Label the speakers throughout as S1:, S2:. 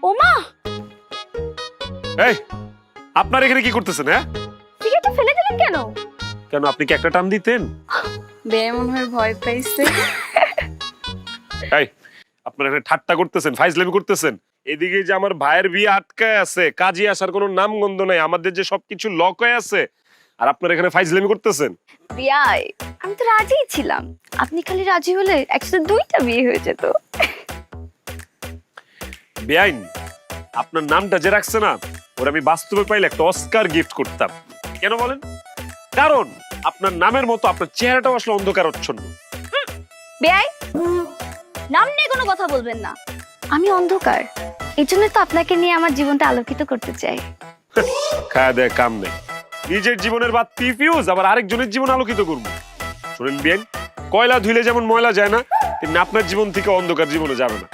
S1: ওমা,
S2: এই আপনার এখানে কি করতেছেন? হ্যাঁ,
S1: সিগারেটটা ফেলে দিলেন কেন?
S2: কেন আপনি কি একটা টান দিতেন?
S1: বে মনে হয় ভয় পাইছে।
S2: এই আপনারা এখানে ঠাট্টা করতেছেন, ফাইজলামি করতেছেন। এদিকে যে আমার ভাইয়ের বিয়ে আটকায় আছে, কাজে আসার কোনো নামগন্ধ নাই, আমাদের যে সবকিছু লক হয়ে আছে, আর আপনারা এখানে ফাইজলামি করতেছেন।
S1: বিয়াই, আমি তো রাজিই ছিলাম। আপনি খালি রাজি হলে একসাথে দুইটা বিয়ে হয়ে যেত।
S2: বেআইন, আপনার নামটা যে রাখছে না, ওর আমি বাস্তবে পাইলে একটা অস্কার গিফট করতাম। কেন বলেন? কারণ আপনার নামের মতো আপনার চেহারাটাও আসলে অন্ধকারচ্ছন্ন।
S1: বিয়াই, নাম নিয়ে কোনো কথা বলবেন না। আমি অন্ধকার, এই জন্য তো আপনাকে নিয়ে আমার জীবনটা আলোকিত করতে চাই।
S2: খায়া দেয় কাম নেই, নিজের জীবনের বাতি ফিউজ আবার আরেকজনের জীবন আলোকিত করবো। শুনেন বেআইন, কয়লা ধুইলে যেমন ময়লা যায় না, তেমনি আপনার জীবন থেকে অন্ধকার জীবনে যাবে না।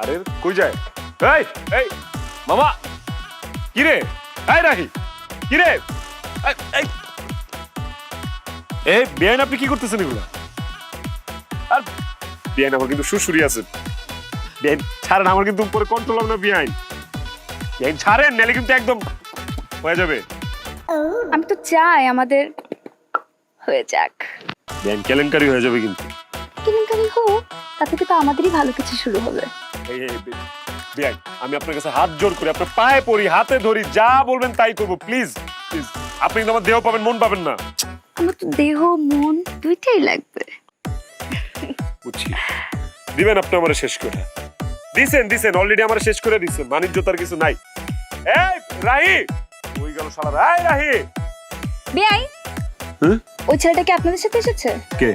S2: আরে কই যায়? এই এই মামা, কি রে? এই রাহি, কি রে? এই বেআইন, আপনি কি করতেছেন এগুলা? আর বেআইন, আমার কিন্তু শ্বশুরি আছে। বেআইন ছাড়েন, আমার কিন্তু উপরে কন্ট্রোল হবে না। বেআইন বেআইন ছাড়েন, নাহলে কিন্তু একদম হয়ে যাবে।
S1: আমি তো চাই আমাদের হয়ে যাক।
S2: বেআইন কেলেঙ্কারি হয়ে যাবে কিন্তু।
S1: কেলেঙ্কারি হোক, তাতে কিন্তু আমাদেরই ভালো কিছু শুরু হবে।
S2: এই এই বেআইন, আমি আপনার কাছে হাত জোর করি, আপনার পায়ে পড়ি, হাতে ধরি, যা বলবেন তাই করবো। প্লিজ প্লিজ, আপনি কিন্তু আমার দেহ পাবেন, মন পাবেন না।
S1: আমার তো দেহ মন দুইটাই লাগবে।
S2: বুঝছি, দিবেন আপনি আমার শেষ করে দিছেন। অলরেডি আমার শেষ করে দিছেন, বাণিজ্যতার কিছু নাই। এই রাহি, ওই গেল শালা। এই রাহি,
S1: বিয়াই, ওই ছেলেটা কি আপনাদের সাথে এসেছে?
S2: কে?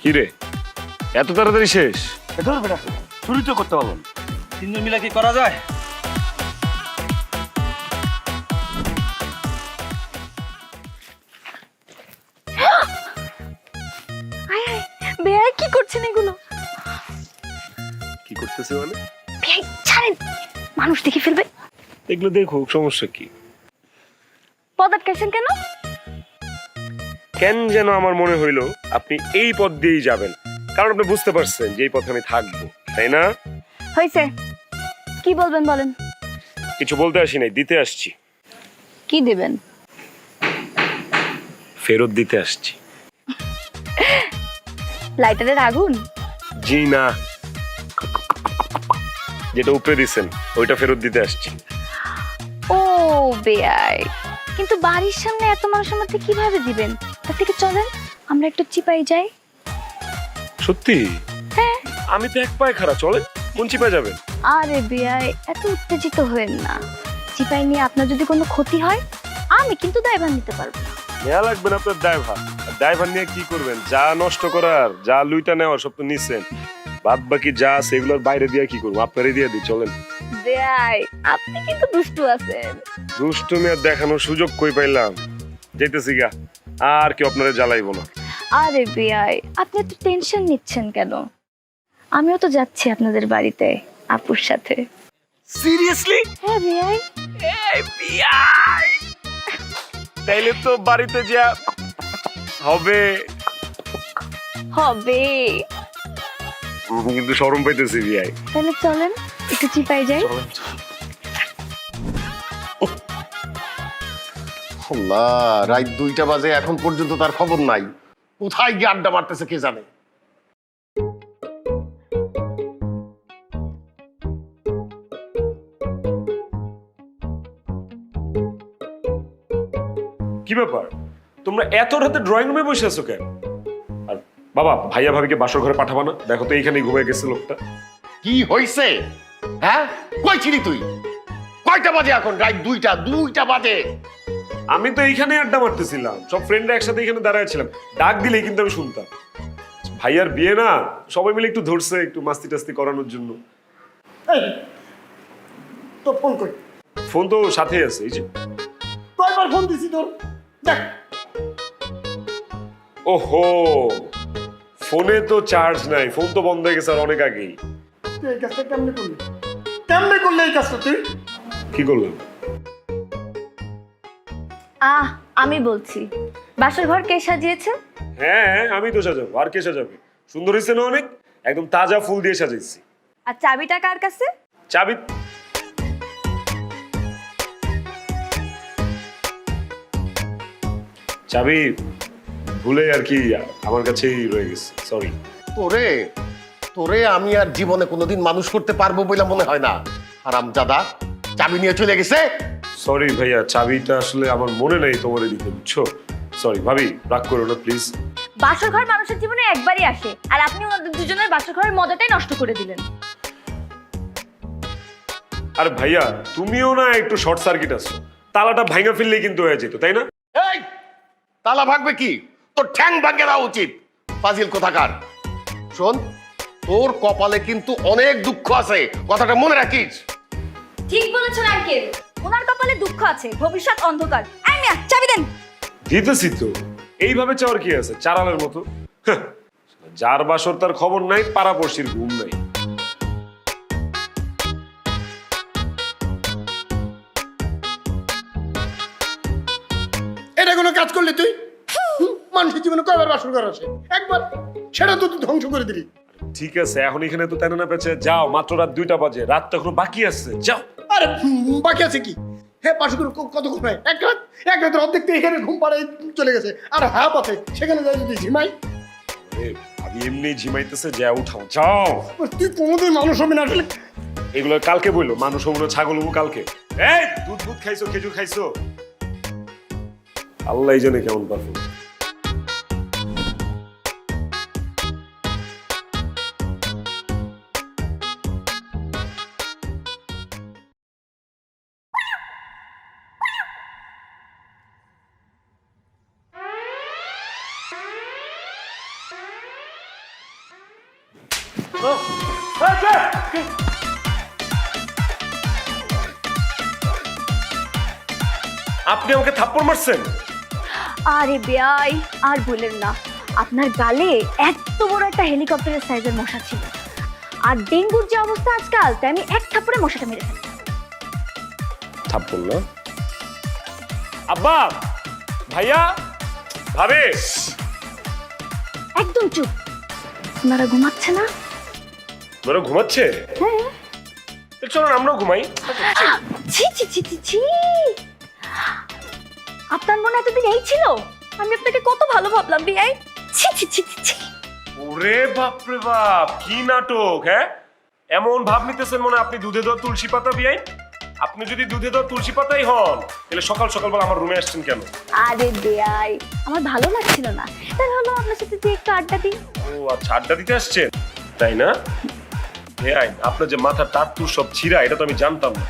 S2: কি রে, এত তাড়াতাড়ি শেষ?
S3: ধর বেটা, চুরি তো করতে পারবো না। তিনজন মিলে কি করা যায়?
S1: বিয়াই, কি করছেন এগুলো?
S2: কি করতেছে মানে?
S1: বিয়াই ছাড়েন, মানুষ দেখে ফেলবে।
S2: এগুলো দেখো, সমস্যা কি?
S1: পদ আটকাইছেন কেন?
S2: কেন যেন আমার মনে হইলো আপনি এই পথ দিয়েই যাবেন, কারণ আপনি বুঝতে পারছেন যে এই পথে আমি থাকবো, তাই না?
S1: হয়েছে, কি বলবেন বলেন।
S2: কিছু বলতে আসি নাই, দিতে আসছি।
S1: কি দিবেন?
S2: ফেরত দিতে আসছি।
S1: লাইটারের আগুন?
S2: জি না, যেটা উপরে দিছেন ওইটা ফেরত দিতে আসছি।
S1: ও বেয়াই, কিন্তু বাড়ির সামনে এত মানুষের মধ্যে কিভাবে দিবেন? তার থেকে চলেন আমরা একটু চিপাই যাই।
S2: সত্যি?
S1: হ্যাঁ।
S2: আমি তো এক পায়ে খাড়া, চলেন। কোন চিপায় যাবেন?
S1: আরে বেয়াই, এত উত্তেজিত হয়েন না। চিপাই নিয়ে আপনার যদি কোনো ক্ষতি হয়, আমি কিন্তু দায়ভার নিতে পারবো না।
S2: নেওয়া লাগবে না আপনার ড্রাইভার। ড্রাইভার নিয়ে কি করবেন? যা নষ্ট করার, যা লুইটা নেওয়ার সব তো নিচ্ছেন। বাদ বাকি যা আছে এগুলোর বাইরে দিয়ে কি করবো? আপনারই দিয়ে দিই, চলেন।
S1: বেয়াই, আপনি কিন্তু দুষ্টু আছেন।
S2: দুষ্টুমি আর দেখানোর সুযোগ কই পাইলাম? যেতেছি গা, আর কেউ আপনারা জ্বালাইবো না।
S1: আরে বেয়াই, আপনি এত টেনশন নিচ্ছেন কেন? আমিও তো যাচ্ছি আপনাদের বাড়িতে আপুর সাথে।
S2: সিরিয়াসলি?
S1: হ্যাঁ বেয়াই।
S2: এই বিয়াই, তাইলে তো বাড়িতে যা হবে
S1: হবে।
S2: কিন্তু শরম পাইতেছি বিয়াই।
S1: তাহলে চলেন একটু চিপাই যাই।
S4: রাত 2টা বাজে, এখন পর্যন্ত তার খবর নাই। কোথায় গিয়ে আড্ডা মারতেছে কে জানে।
S2: কি ব্যাপার, তোমরা এত রাতে ড্রয়িং রুমে বসে আছো কেন? আর বাবা, ভাইয়া ভাবিকে বাসর ঘরে পাঠাবা না? দেখো তো এইখানেই ঘুমিয়ে গেছে লোকটা।
S4: কি হইছে? হ্যাঁ, কই ছিলি তুই? কয়টা বাজে এখন? রাত 2টা বাজে।
S2: আমি তো এইখানে আড্ডা মারতেছিলাম, সব ফ্রেন্ডরা একসাথে এখানে দাঁড়াচ্ছিলাম, ডাক দিলেই কিন্তু আমি শুনতাম। ভাইয়ার বিয়ে না, সবাই মিলে একটু ধরছে, একটু মাস্তি টাস্তি করানোর জন্য।
S5: তো ফোন করি,
S2: ফোন তো সাথেই আছে, এই যে।
S5: কয়বার ফোন দিছি তোর? দেখ,
S2: ওহো, ফোনে তো চার্জ নাই, ফোন তো বন্ধ হয়ে গেছে আর অনেক আগেই।
S5: তুই এই কাজটা কেমনে করলি? কেমনে করলি এই কাজটা তুই?
S2: কি করলাম?
S1: আমি বলছি, বাসর ঘর কে সাজিয়েছে?
S2: হ্যাঁ, আমি তো সাজাবো, আর কে সাজাবে? সুন্দর হয়েছে না অনেক, একদম তাজা ফুল দিয়ে সাজাইছি।
S1: আর চাবিটা কার কাছে?
S2: চাবি চাবি ভুলে আর কি আমার কাছেই রয়ে গেছে, সরি।
S4: তোরে তোরে আমি আর জীবনে কোনোদিন মানুষ করতে পারবো বলে মনে হয় না। হারামজাদা চাবি নিয়ে চলে গেছে।
S2: সরি ভাইয়া, চাবিটা আসলে আমার মনে নেই তোমার দিতে, বুঝছো? সরি ভাবি, রাগ করো না প্লিজ।
S1: বাসর ঘর মানুষের জীবনে একবারই আসে, আর আপনি ওনাদের দুজনের বাসর ঘরের মজাটাই নষ্ট করে দিলেন।
S2: আর ভাইয়া, তুমিও না একটু শর্ট সার্কিট আছো, তালাটা ভাঙা ফেললেই কিন্তু হয়ে যেত, তাই না?
S4: এই তালা ভাগবে কি? তোর ঠ্যাং ভাঙে দেওয়া উচিত, ফাজিল কোথাকার। শোন, তোর কপালে কিন্তু অনেক দুঃখ আছে, কথাটা মনে রাখিস।
S1: ঠিক বলেছেন আঙ্কেল, ওনার কপালে দুঃখ আছে, ভবিষ্যৎ অন্ধকার। এই মিয়া, চাবি দেন।
S2: দিতেছি তো, এইভাবে চাওয়ার কি আছে, চারালের মতো। হ্যাঁ, যার বাসর তার খবর নাই, পাড়াপড়শির ঘুম নাই।
S5: এটা কোনো কাজ করলি তুই? মানুষের জীবনে কয়বার বাসর ঘর আসে? একবার, সেটা তো তুই ধ্বংস করে দিলি।
S2: ঠিক আছে, এখন এখানে তো তেনা না পেছে, যাও, মাত্র রাত 2টা বাজে, রাত তো এখনো বাকি আছে, যাও।
S5: আরে বাকি আছে কি? হ্যাঁ, বাসর ঘর কতক্ষণ হয়? এক রাত অর্ধেক তো এখানে ঘুম পাড়ায় চলে গেছে, আর হাফ আছে সেখানে যাই যদি ঝিমাই।
S2: আমি এমনি ঝিমাইতেছে, যা উঠাও, যাও।
S5: তুই কোনোদিন মানুষ হবে না আসলে।
S2: এগুলো কালকে বললো, মানুষ হবো না, ছাগল হবো কালকে। এই দুধ খাইছো, খেজুর খাইছো, আল্লাহ জানে কেমন পারবো। আপনি আমাকে থাপ্পড় মারছেন?
S1: আরে বেয়াই, আর বলেন না, আপনার গালে এত বড় একটা হেলিকপ্টারের সাইজের মশা ছিল। আর ডেঙ্গুর যে অবস্থা আজকাল, তাই আমি এক থাপ্পড়ে মশাটা মেরে ফেলি।
S2: থাপ্পড় না? আব্বা, ভাইয়া, ভাবে,
S1: একদম চুপ। আপনারা ঘুমাচ্ছে না?
S2: ওরা ঘুমাচ্ছে?
S1: হ্যাঁ।
S2: চলো আমরাও ঘুমাই।
S1: ছি ছি ছি ছি ছি, আপনার মনে এতদিন এই ছিল? আমি আপনাকে কত ভালো ভাবলাম বিয়াই। ছি ছি ছি ছি ছি।
S2: ওরে বাপরে বাপ, কি নাটক! হ্যাঁ, এমন ভাব নিতেছেন মনে আপনি দুধে দেওয়া তুলসী পাতা বিয়াই। আপনি যদি দুধে দেওয়া তুলসী পাতাই হন, তাহলে সকাল সকালবেলা আমার রুমে আসছেন কেন?
S1: আরে বেয়াই, আমার ভালো লাগছিল না, তাই হলো আপনার সাথে যে একটু আড্ডা দিই।
S2: ও আচ্ছা, আড্ডা দিতে আসছেন, তাই না? বেআই, আপনার যে মাথা টাট্টু সব ছিঁড়া, এটা তো আমি জানতাম না।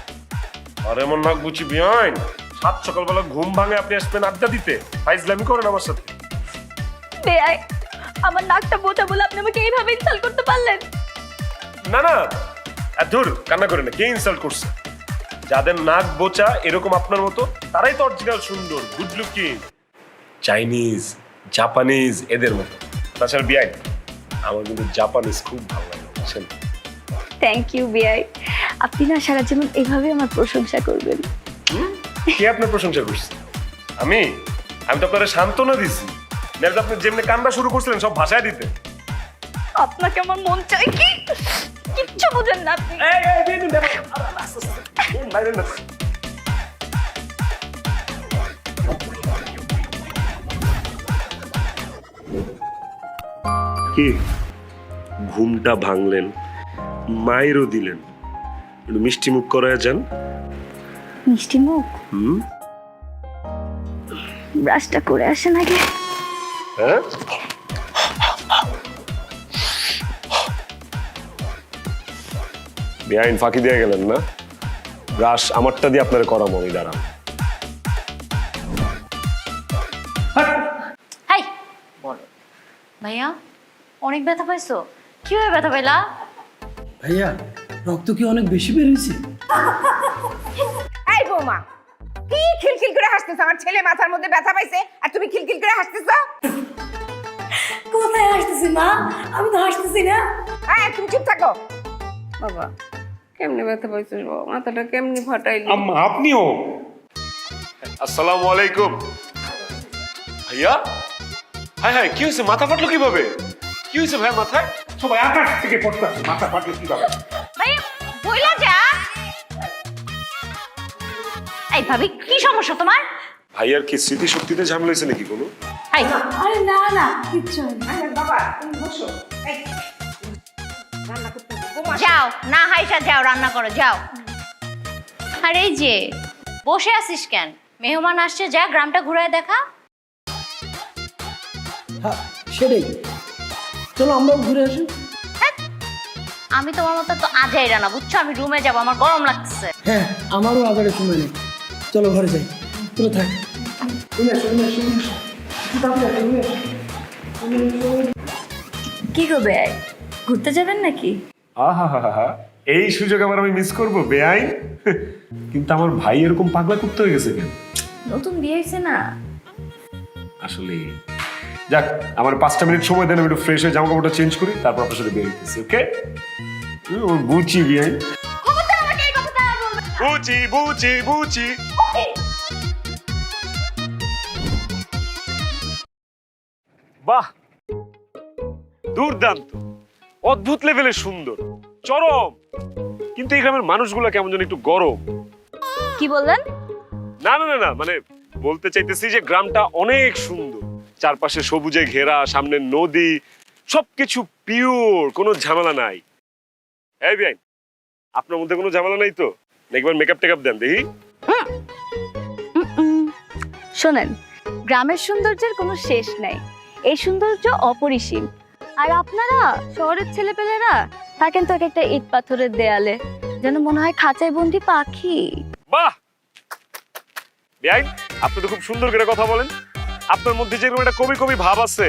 S2: আর এমন নাক বুঝি বিয়াইন, সাত সকালবেলা ঘুম ভাঙে আপনি আসবেন আড্ডা দিতে? ফাইজলামি করেন আমার সাথে?
S1: বেয়াই, আমার নাকটা বোঝা বলে আপনি আমাকে এইভাবে ইনসাল্ট করতে পারলেন?
S2: না না, ধুর, কান্না করে না, কে ইনসাল্ট করছে? যাদের নাক বোচা এরকম আপনার মতো, তারাই তো অরিজিনাল সুন্দর, গুড লুকিং, চাইনিজ, জাপানিজ এদের মতো। তাছাড়া বিয়াই, আমার কিন্তু জাপানিজ খুব ভালো লাগে, বুঝছেন?
S1: থ্যাংক ইউ বিয়াই, আপনি না সারা জীবন এইভাবে আমার প্রশংসা করবেন।
S2: কে আপনার প্রশংসা করছে? আমি তো আপনারা সান্ত্বনা দিছি, নাহলে আপনি যেমনি কান্না শুরু করছিলেন সব ভাষায় দিতে।
S1: আপনাকে আমার মন চাই কি, কিচ্ছু বুঝেন না আপনি।
S2: কি ঘুমটা ভাঙলেন, মায়েরও দিলেন, একটু মিষ্টি মুখ করায় যান।
S1: মিষ্টি মুখ? ব্রাশটা করে আসেন আগে।
S2: হ্যাঁ, বেআইন ফাঁকি দিয়ে গেলেন না? ব্রাশ আমারটা দিয়ে আপনার করাম আমি দাঁড়ান।
S1: হাই বলো ভাইয়া, অনেক ব্যথা পাইছো? কিভাবে ব্যথা পাইলা?
S6: ভাইয়া রক্ত কি অনেক বেশি বের হয়েছে?
S7: এই বৌমা, কি খিলখিল করে হাসতেছ? আমার ছেলে মাথার মধ্যে ব্যথা পাইছে আর তুমি খিলখিল করে হাসতেছ?
S8: কোথায় হাসতেছি মা? আমি তো হাসতেছি না।
S7: হ্যাঁ, তুমি চুপ থাকো। বাবা কেমনে ব্যথা পাইছিস বাবা? মাথাটা কেমনে ফাটাইলি?
S2: আম্মা আপনিও? আসসালামু আলাইকুম ভাইয়া। হাই হাই, কি হয়েছে? মাথা ফাটলো কিভাবে? কি হয়েছে ভাইয়া মাথায়?
S5: সবাই আকাশ থেকে পড়তে আসছে, মাথা ফাটলে কি হবে?
S1: ভাইয়া বইলা যা। এই ভাবি, কি সমস্যা তোমার?
S2: ভাইয়ার কি স্মৃতি শক্তিতে ঝামেলা হয়েছে নাকি কোনো?
S1: এই
S8: আরে না না, কিচ্ছু হয়নি।
S7: আরে বাবা তুমি বসো। এই রান্না করতে হবে। বৌমা
S1: যাও, না হাইসা যাও, রান্না করো যাও। আর এই যে বসে আছিস কেন? মেহমান আসছে, যা গ্রামটা ঘুরায় দেখা।
S6: হ্যাঁ সেটাই, চলো আমরাও ঘুরে আসি।
S1: আমি তোমার মতো তো আজাই রানা, বুঝছো? আমি রুমে যাবো, আমার গরম লাগতেছে।
S6: হ্যাঁ আমারও আজারে সময় নেই, চলো ঘরে যাই। চলো থাক,
S1: কি করবে? ঘুরতে যাবেন নাকি?
S2: আহা হা হা, এই সুযোগ আবার আমি মিস করবো বেআইন? কিন্তু আমার ভাই এরকম পাগলা করতে হয়ে গেছে কেন?
S1: নতুন বিয়ে হয়েছে না?
S2: আসলে যাক, আমার 5টা মিনিট সময় দেন, আমি একটু ফ্রেশ হয়ে জামা কাপড়টা চেঞ্জ করি, তারপর আপনার সাথে বের হইতেছি। ওকে? বুঝছি বেআইন, বুঝি বুঝি বুঝি। বাহ, দুর্দান্ত, অদ্ভুত লেভেলের সুন্দর, চরম। কিন্তু এই গ্রামের মানুষগুলো কেমন যেন একটু গরম।
S1: কি বললেন?
S2: না না না না, মানে বলতে চাইতেছি যে গ্রামটা অনেক সুন্দর, চারপাশে সবুজে ঘেরা, সামনে নদী, সবকিছু পিওর, কোনো ঝামেলা নাই। এই ভাই, আপনার মধ্যে কোনো ঝামেলা নাই তো? একবার মেকআপ টেকআপ দেন দেখি।
S1: শোনেন, গ্রামের সৌন্দর্যের কোনো শেষ নাই, এই সৌন্দর্য অপরিসীম। আর আপনারা শহরের ছেলেপেলেরা থাকেন তো একটা ইট পাথরের দেয়ালে, যেন মনে হয় খাঁচায় বন্দি পাখি।
S2: বাহ ভাই, আপনি তো খুব সুন্দর করে কথা বলেন। আপনার মধ্যে যে একটা কবি কবি ভাব আছে,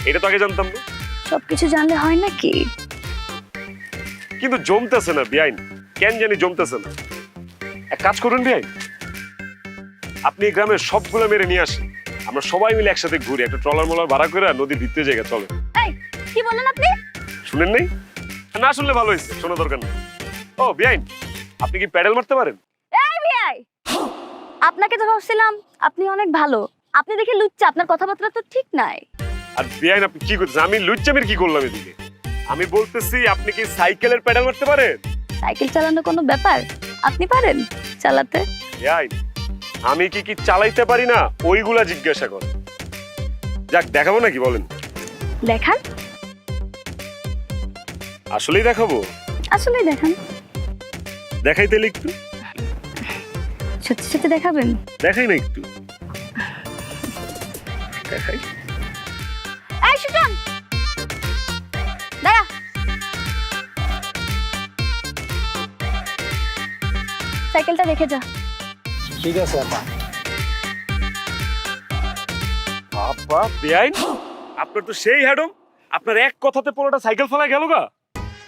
S2: এটা তো আগে জানতাম না।
S1: সবকিছু জানলে হয় নাকি?
S2: কিন্তু জমতেছে না বিআইন, কেন জানি জমতেছে না। এক কাজ করুন বিআইন, আপনি এই গ্রামের সবগুলো মেরে নিয়ে আসেন, আমরা সবাই মিলে একসাথে ঘুরি, একটা ট্রলার মোলার ভাড়া করে নদীর ভিতরে জায়গা চলে।
S1: এই কি বললেন আপনি?
S2: শুনেন নাই? না শুনলে ভালো হয়েছে, শোনা দরকার নেই। ও বিআইন, আপনি কি প্যাডেল মারতে পারেন?
S1: এই বিআই, আপনাকে তো ভাবছিলাম আপনি অনেক ভালো, আপনি দেখে লুচ্চা, আপনার কথাবার্তা তো ঠিক নাই।
S2: আর বিআইন আপনি কি করছেন? আমি লুচ্চামির কি করলাম এদিকে? আমি বলতেছি আপনি কি সাইকেলের প্যাডেল মারতে পারেন?
S1: সাইকেল চালানো কোনো ব্যাপার? আপনি পারেন চালাতে?
S2: বিআইন, আমি কি কি চালাইতে পারি না ওইগুলা জিজ্ঞাসা কর। যাক, দেখাবো নাকি বলেন?
S1: দেখান।
S2: আসলেই দেখাবো?
S1: আসলেই দেখান।
S2: দেখাই তাহলে একটু।
S1: সত্যি সত্যি দেখাবেন?
S2: দেখাই না একটু, দেখাই।
S1: এই সুজন, দাঁড়া। সাইকেলটা রেখে যা।
S6: ঠিক আছে আপা।
S2: বাবা বেআইন, আপনার তো সেই হ্যাডম, আপনার এক কথাতে পুরোটা সাইকেল ফেলা গেল গা।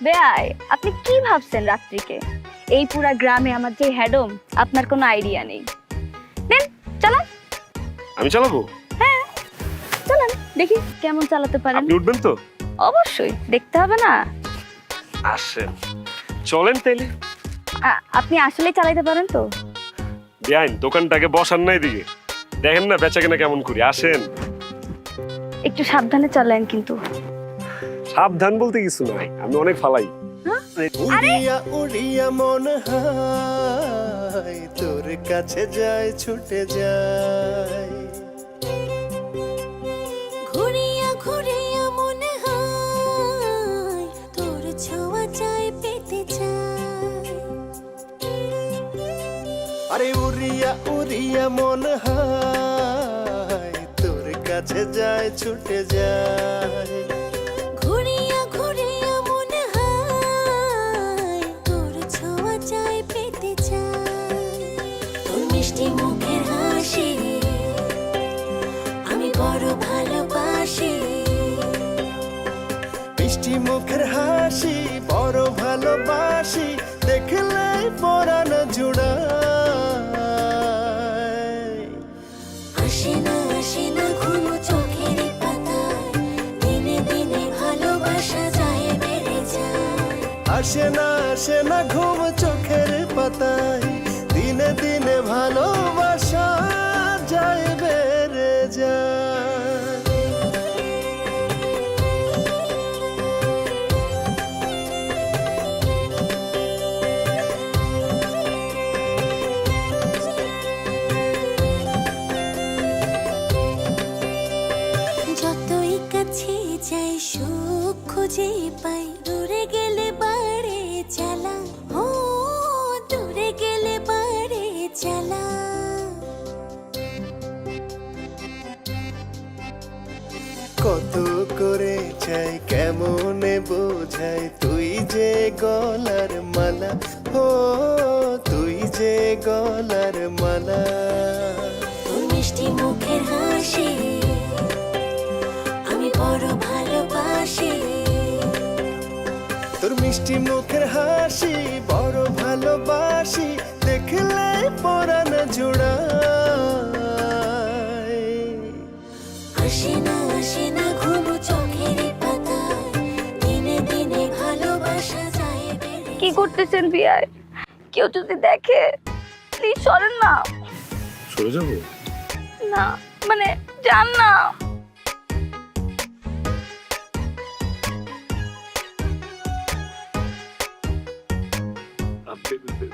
S1: বেআই, আপনি কি ভাবছেন রাত্রিকে? এই পুরা গ্রামে আমার যে হেডম, আপনার কোনো আইডিয়া নেই। দেন চালান।
S2: আমি চালাবো?
S1: হ্যাঁ চালান, দেখি কেমন চালাতে পারেন।
S2: আপনি উঠবেন তো?
S1: অবশ্যই, দেখতে হবে না?
S2: আসেন, চলেন তাইলে।
S1: আপনি আসলেই চালাতে পারেন তো?
S2: বেআইন, দোকানটাকে বসান না এদিকে, দেখেন না বেচা কেনা কেমন করি। আসেন।
S1: একটু সাবধানে চালান কিন্তু।
S2: সাবধান বলতে কিছু নাই, আমি অনেক ফালাই।
S9: উড়িয়া উড়িয়া মন হায় তোর কাছে যায়, ছুটে যায়।
S8: ঘুরিয়া ঘুরিয়া মনে হয় তোর ছোঁয়া চাই, পেতে চাই।
S9: আরে উড়িয়া উড়িয়া মন হায় তোর কাছে যায়, ছুটে যায়।
S8: ঘুরিয়া ঘুরিয়া মনে হয় তোর ছোঁয়া চাই, পেতে চাই। মিষ্টি মুখের হাসি আমি বড় ভালোবাসি।
S9: মিষ্টি মুখের হাসি বড় ভালোবাসি, দেখলে পরাণ জুড়ায়।
S8: আসে না ঘুম চোখের পাতায়, দিনে দিনে ভালোবাসা যায় বেড়ে যায়।
S9: আসে না ঘুম চোখের পাতায়, দিনে দিনে ভালোবাসা যায় বেড়ে যায়।
S8: যতই কাছে যাই সুখ খুঁজে পাই, দূরে গেলে বাড়ে জ্বালা। ও দূরে গেলে বাড়ে জ্বালা।
S9: কত করে চাই কেমনে বোঝাই, তুই যে গলার মালা, ও তুই যে গলার মালা।
S8: তোর মিষ্টি মুখের হাসি আমি বড় ভালোবাসি।
S9: তোর মিষ্টি মুখের হাসি বড় ভালোবাসি, দেখলে পরাণ জুড়ায়।
S8: আসে না ঘুম চোখের পাতায়, দিনে দিনে ভালোবাসা যায় বেড়ে।
S1: কি করতেছেন বিয়াই? কেউ যদি দেখে প্লিজ সরেন না।
S2: সরে যাবো?
S1: না মানে যান না।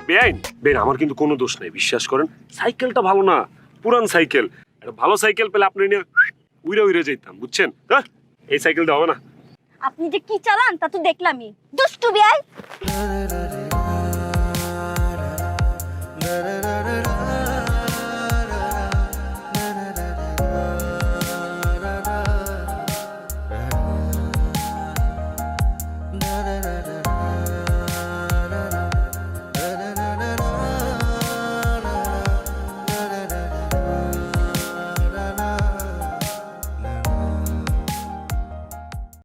S2: বেআইন বেন, আমার কিন্তু কোনো দোষ নেই, বিশ্বাস করেন। সাইকেলটা ভালো না, পুরান সাইকেল। একটা ভালো সাইকেল পেলে আপনি নিয়ে উইরা উইরা যেতাম, বুঝছেন? হ্যাঁ, এই সাইকেলটা হবে না।
S1: আপনি যে কি চালান তা তো দেখলামই। দুষ্টু বিয়াই।
S9: রা রা রা রা রা রা রা রা।